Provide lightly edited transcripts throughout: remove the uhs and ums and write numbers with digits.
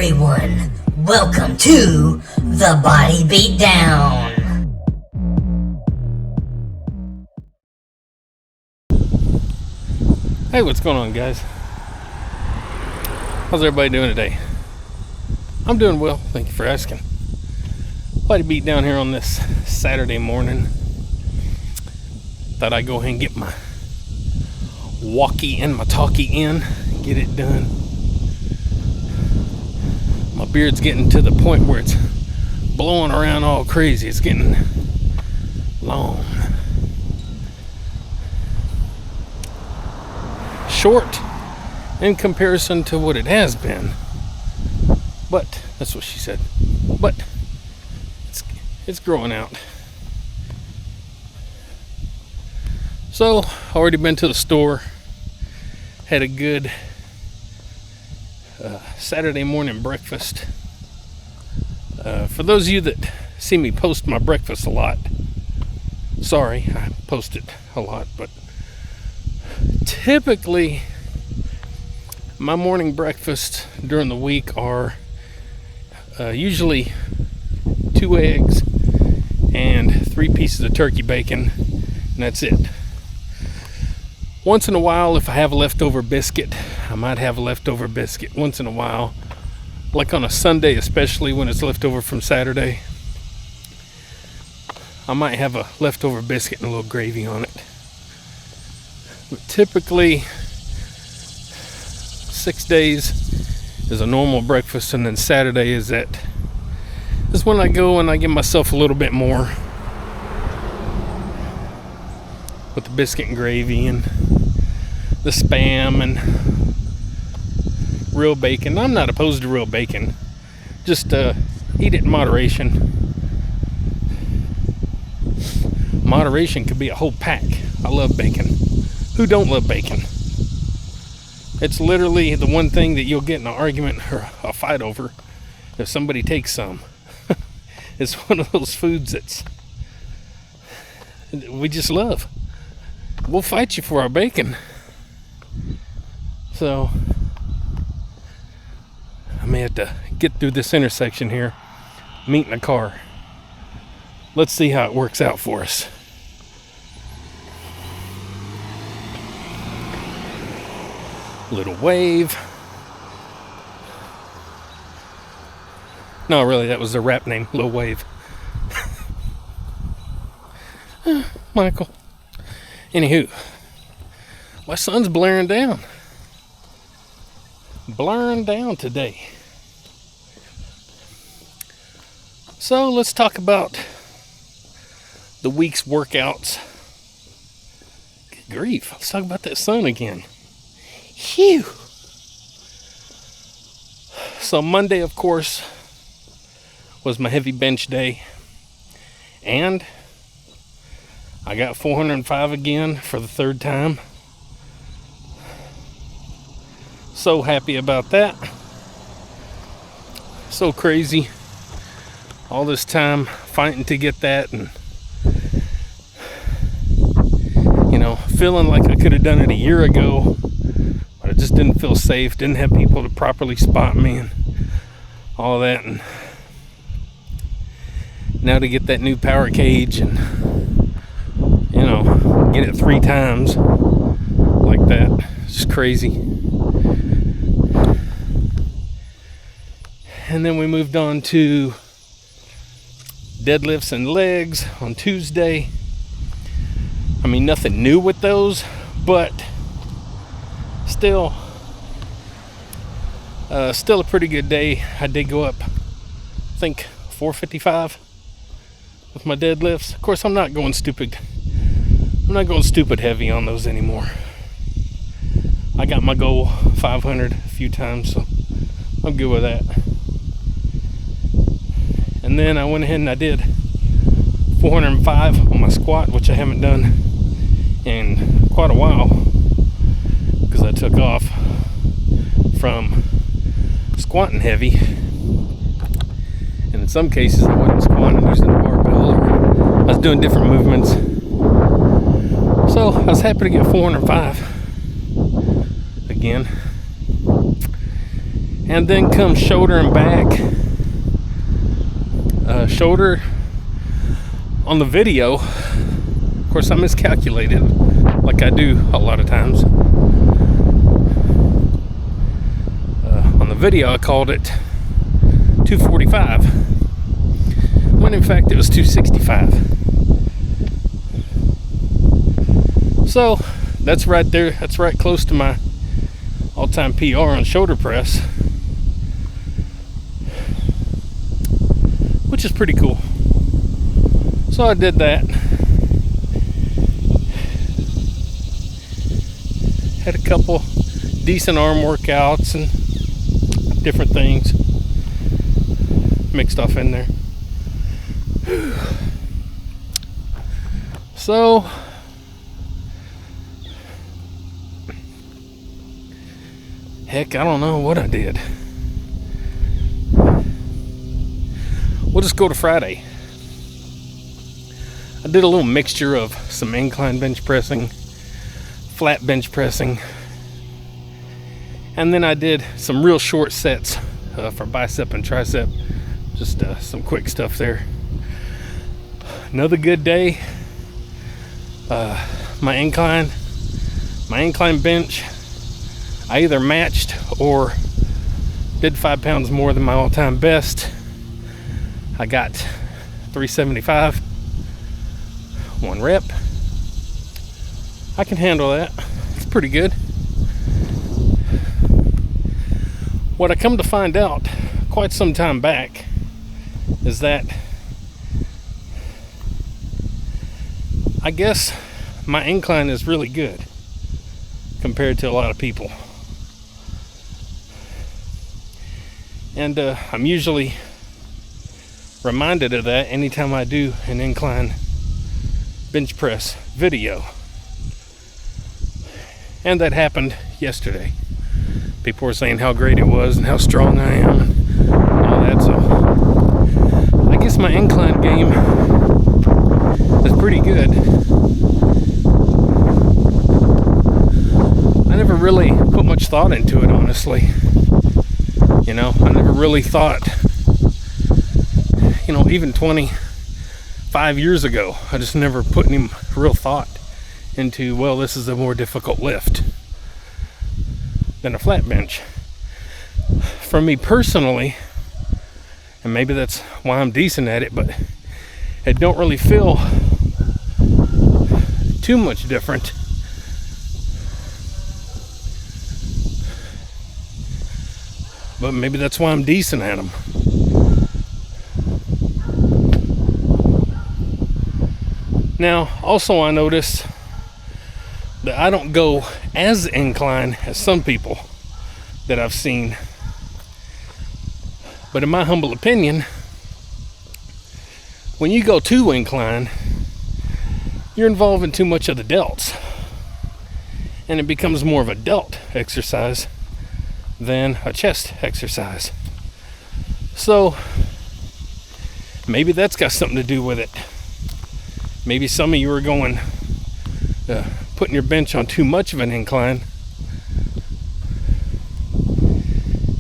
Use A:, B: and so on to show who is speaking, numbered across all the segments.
A: everyone, welcome to the Body Beatdown.
B: Hey, what's going on, guys? How's everybody doing today? I'm doing well, thank you for asking. Body Beatdown here on this Saturday morning. Thought I'd go ahead and get my walkie and my talkie in, get it done. My beard's getting to the point where it's blowing around all crazy. It's getting long. Short in comparison to what it has been. But, that's what she said. But, it's growing out. So, already been to the store. Had a good Saturday morning breakfast. For those of you that see me post my breakfast a lot, sorry, I post it a lot, but typically my morning breakfast during the week are usually 2 eggs and 3 pieces of turkey bacon, and that's it. Once in a while, if I have a leftover biscuit, I might have a leftover biscuit once in a while, like on a Sunday, especially when it's leftover from Saturday. I might have a leftover biscuit and a little gravy on it. But typically 6 days is a normal breakfast, and then Saturday is when I go and I give myself a little bit more with the biscuit and gravy and the Spam and real bacon. I'm not opposed to real bacon, just eat it in moderation. Moderation could be a whole pack. I love bacon. Who don't love bacon? It's literally the one thing that you'll get in an argument or a fight over if somebody takes some. It's one of those foods we just love. We'll fight you for our bacon. So I may have to get through this intersection here, meet in a car. Let's see how it works out for us. Little Wave. No, really, that was the rap name, Lil Wave. Michael. Anywho, my sun's blaring down. Blaring down today. So let's talk about the week's workouts. Good grief, let's talk about that sun again. Phew. So Monday, of course, was my heavy bench day, and I got 405 again for the 3rd time. So happy about that. So crazy. All this time fighting to get that, and feeling like I could have done it a year ago, but I just didn't feel safe, didn't have people to properly spot me and all that. And now to get that new power cage and get it 3 times like that, it's just crazy. And then we moved on to deadlifts and legs on Tuesday. I mean, nothing new with those, but still a pretty good day. I did go up, I think, 455 with my deadlifts. Of course, I'm not going stupid heavy on those anymore. I got my goal 500 a few times, so I'm good with that. And then I went ahead and I did 405 on my squat, which I haven't done in quite a while because I took off from squatting heavy, and in some cases I wasn't squatting using the barbell, or I was doing different movements. So I was happy to get 405 again. and then come shoulder and back. Shoulder on the video, of course I miscalculated like I do a lot of times. On the video I called it 245 when in fact it was 265. So that's right there, that's right close to my all-time PR on shoulder press, which is pretty cool. So I did that. Had a couple decent arm workouts and different things mixed off in there. So heck, I don't know what I did. We'll just go to Friday. I did a little mixture of some incline bench pressing, flat bench pressing, and then I did some real short sets for bicep and tricep. Just some quick stuff there. Another good day. My incline bench, I either matched or did 5 pounds more than my all-time best. I got 375, 1 rep. I can handle that. It's pretty good. What I come to find out quite some time back is that I guess my incline is really good compared to a lot of people. And I'm usually reminded of that anytime I do an incline bench press video. And that happened yesterday. People were saying how great it was and how strong I am and all that. So I guess my incline game is pretty good. I never really put much thought into it, honestly. You know, I never really thought, you know, even 25 years ago, I just never put any real thought into, well, this is a more difficult lift than a flat bench. For me personally, and maybe that's why I'm decent at it, but it don't really feel too much different. But maybe that's why I'm decent at them. Now, also I notice that I don't go as incline as some people that I've seen. But in my humble opinion, when you go too incline, you're involving too much of the delts. And it becomes more of a delt exercise than a chest exercise. So maybe that's got something to do with it. Maybe some of you are going putting your bench on too much of an incline,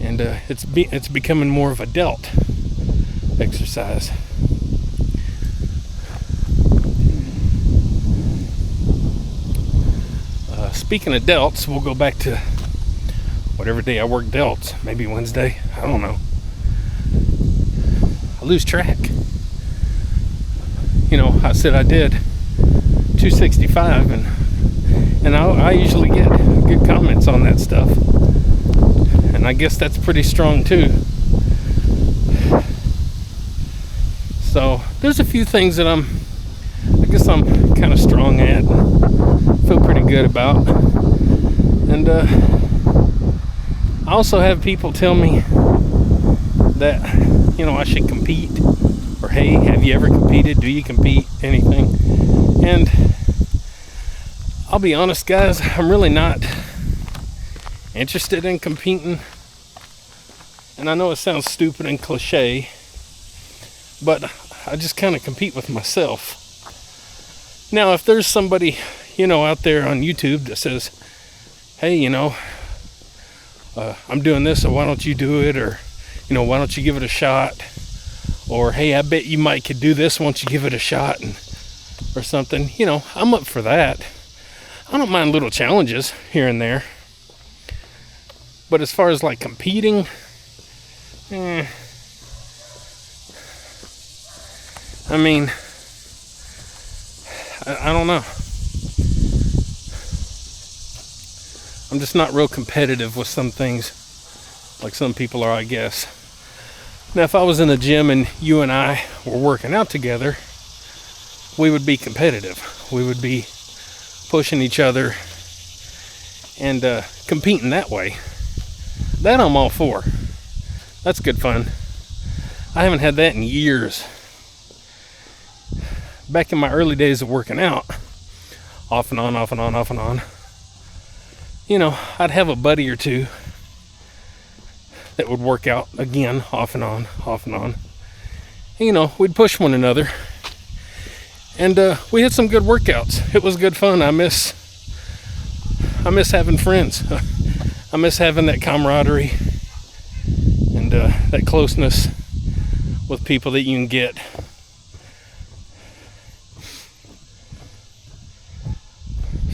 B: and it's becoming more of a delt exercise. Speaking of delts, we'll go back to whatever day I work delts. Maybe Wednesday, I don't know. I lose track. You know, I said I did 265, and I usually get good comments on that stuff, and I guess that's pretty strong too. So there's a few things that I guess I'm kind of strong at, feel pretty good about, and I also have people tell me that, you know, I should compete, or hey, have you ever competed? Do you compete? Anything? And I'll be honest, guys, I'm really not interested in competing. And I know it sounds stupid and cliche, but I just kind of compete with myself. Now, if there's somebody, you know, out there on YouTube that says, hey, you know, I'm doing this, so why don't you do it? Or, why don't you give it a shot? Or, hey, I bet you might could do this once you give it a shot, or something. I'm up for that. I don't mind little challenges here and there. But as far as like competing, I mean, I don't know. I'm just not real competitive with some things, like some people are, I guess. Now, if I was in a gym and you and I were working out together, we would be competitive. We would be pushing each other and competing that way. That I'm all for. That's good fun. I haven't had that in years. Back in my early days of working out, off and on, I'd have a buddy or two that would work out again, off and on. We'd push one another. And we had some good workouts. It was good fun. I miss having friends. I miss having that camaraderie and that closeness with people that you can get.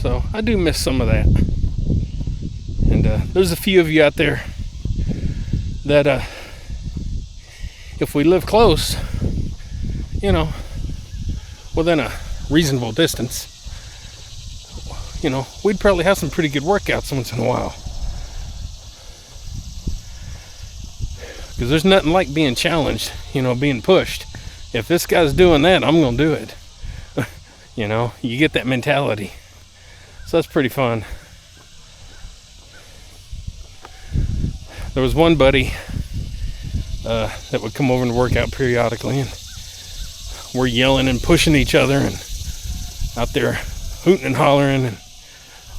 B: So I do miss some of that. And there's a few of you out there that if we live close, within a reasonable distance, we'd probably have some pretty good workouts once in a while. Because there's nothing like being challenged, being pushed. If this guy's doing that, I'm going to do it. You get that mentality. So that's pretty fun. There was one buddy that would come over and work out periodically, and we're yelling and pushing each other and out there hooting and hollering and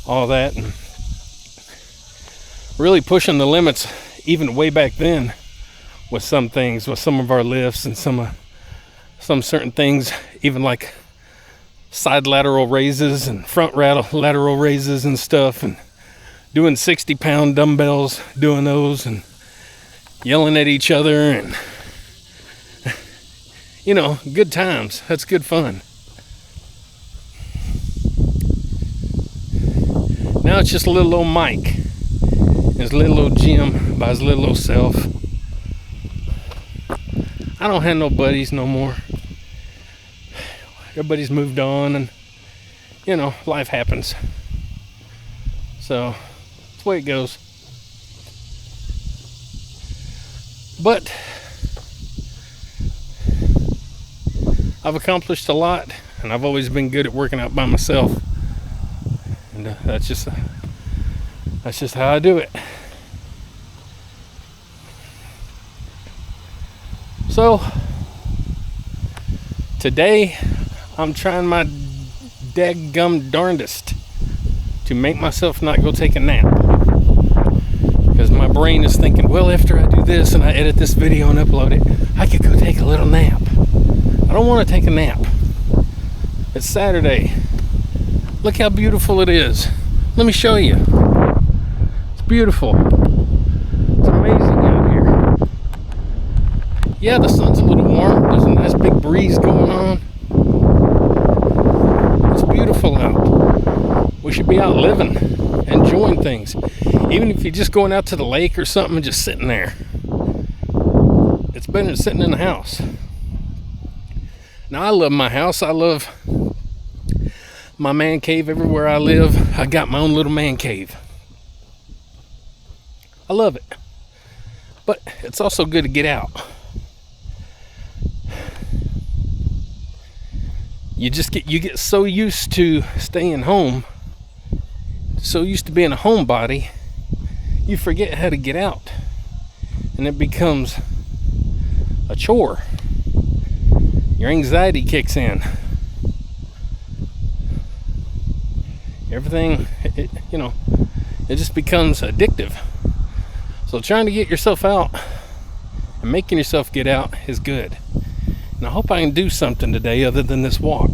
B: all that, and really pushing the limits even way back then with some things, with some of our lifts and some certain things, even like side lateral raises and front lateral raises and stuff, and doing 60-pound dumbbells, doing those and yelling at each other, and good times. That's good fun. Now it's just a little old Mike, his little old gym by his little old self. I don't have no buddies no more. Everybody's moved on, and life happens. So that's the way it goes. But I've accomplished a lot, and I've always been good at working out by myself, and that's just how I do it. So today I'm trying my daggum darndest to make myself not go take a nap, because my brain is thinking, well, after I do this and I edit this video and upload it, I could go take a little nap. I don't want to take a nap. It's Saturday. Look how beautiful it is. Let me show you. It's beautiful. It's amazing out here. Yeah, the sun's a little warm. There's a nice big breeze going on. It's beautiful out. We should be out living, enjoying things. Even if you're just going out to the lake or something and just sitting there. It's better than sitting in the house. Now, I love my house. I love my man cave everywhere I live. I got my own little man cave. I love it. But it's also good to get out. You get so used to staying home, so used to being a homebody, you forget how to get out, and it becomes a chore. Your anxiety kicks in. Everything, it just becomes addictive. So trying to get yourself out and making yourself get out is good. And I hope I can do something today other than this walk.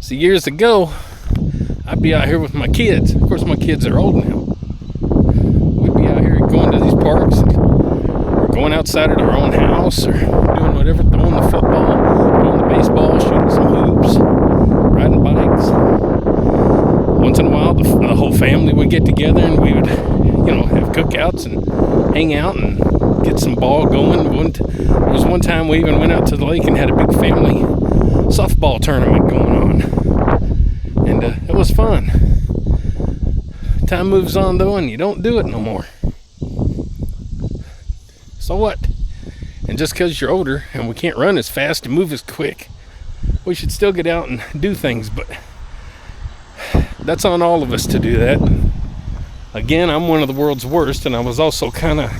B: So years ago, I'd be out here with my kids. Of course, my kids are old now. We'd be out here going to these parks, or going outside of our own house, or doing whatever, throwing the football, throwing the baseball, shooting some hoops, riding bikes. Once in a while, the whole family would get together and we would, have cookouts and hang out and get some ball going. There was one time we even went out to the lake and had a big family softball tournament going on. And it was fun. Time moves on though, and you don't do it no more. So what? And just because you're older and we can't run as fast and move as quick, we should still get out and do things, but that's on all of us to do that. Again, I'm one of the world's worst, and I was also kind of,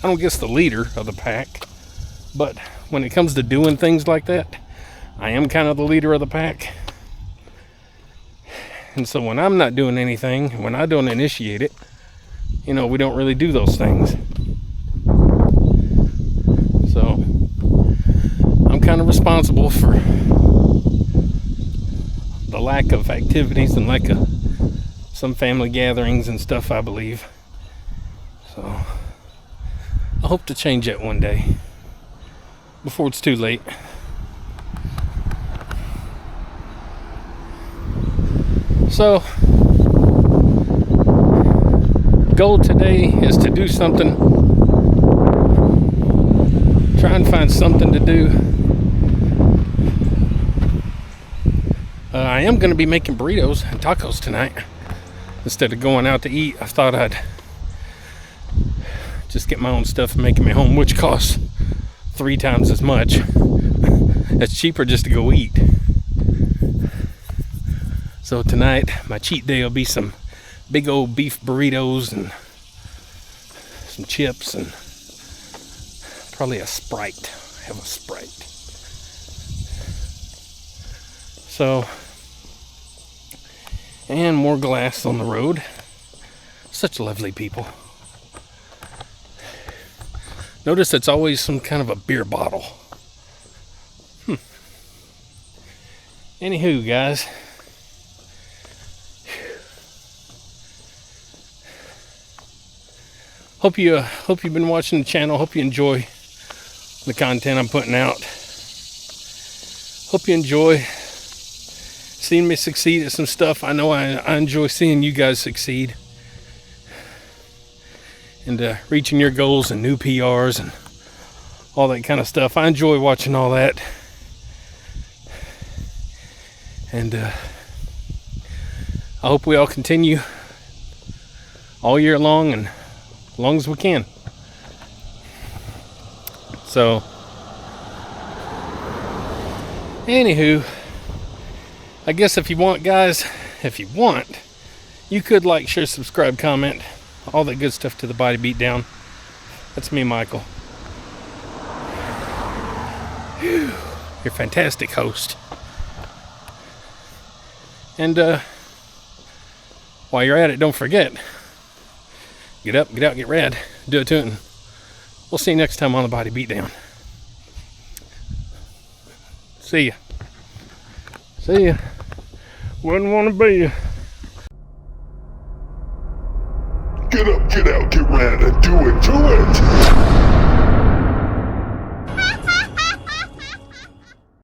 B: I don't guess the leader of the pack, but when it comes to doing things like that, I am kind of the leader of the pack. And so when I'm not doing anything, when I don't initiate it, we don't really do those things. So I'm kind of responsible for the lack of activities and lack of some family gatherings and stuff, I believe. So I hope to change that one day before it's too late. So goal today is to do something, try and find something to do. I am going to be making burritos and tacos tonight. Instead of going out to eat, I thought I'd just get my own stuff and make it at home, which costs 3 times as much. It's cheaper just to go eat. So tonight, my cheat day will be some big old beef burritos and some chips and probably a Sprite. I have a Sprite. So, and more glass on the road. Such lovely people. Notice it's always some kind of a beer bottle. Anywho, guys. Hope you've been watching the channel. Hope you enjoy the content I'm putting out. Hope you enjoy seeing me succeed at some stuff. I know I enjoy seeing you guys succeed. And reaching your goals and new PRs and all that kind of stuff. I enjoy watching all that. And I hope we all continue all year long and as long as we can. So, anywho, I guess if you want, guys, you could like, share, subscribe, comment, all that good stuff to the Body Beat Down. That's me, Michael. Whew, you're a fantastic host. And while you're at it, don't forget, get up, get out, get rad, do it to it, and we'll see you next time on the Body Beat Down. See ya. Wouldn't want to be you.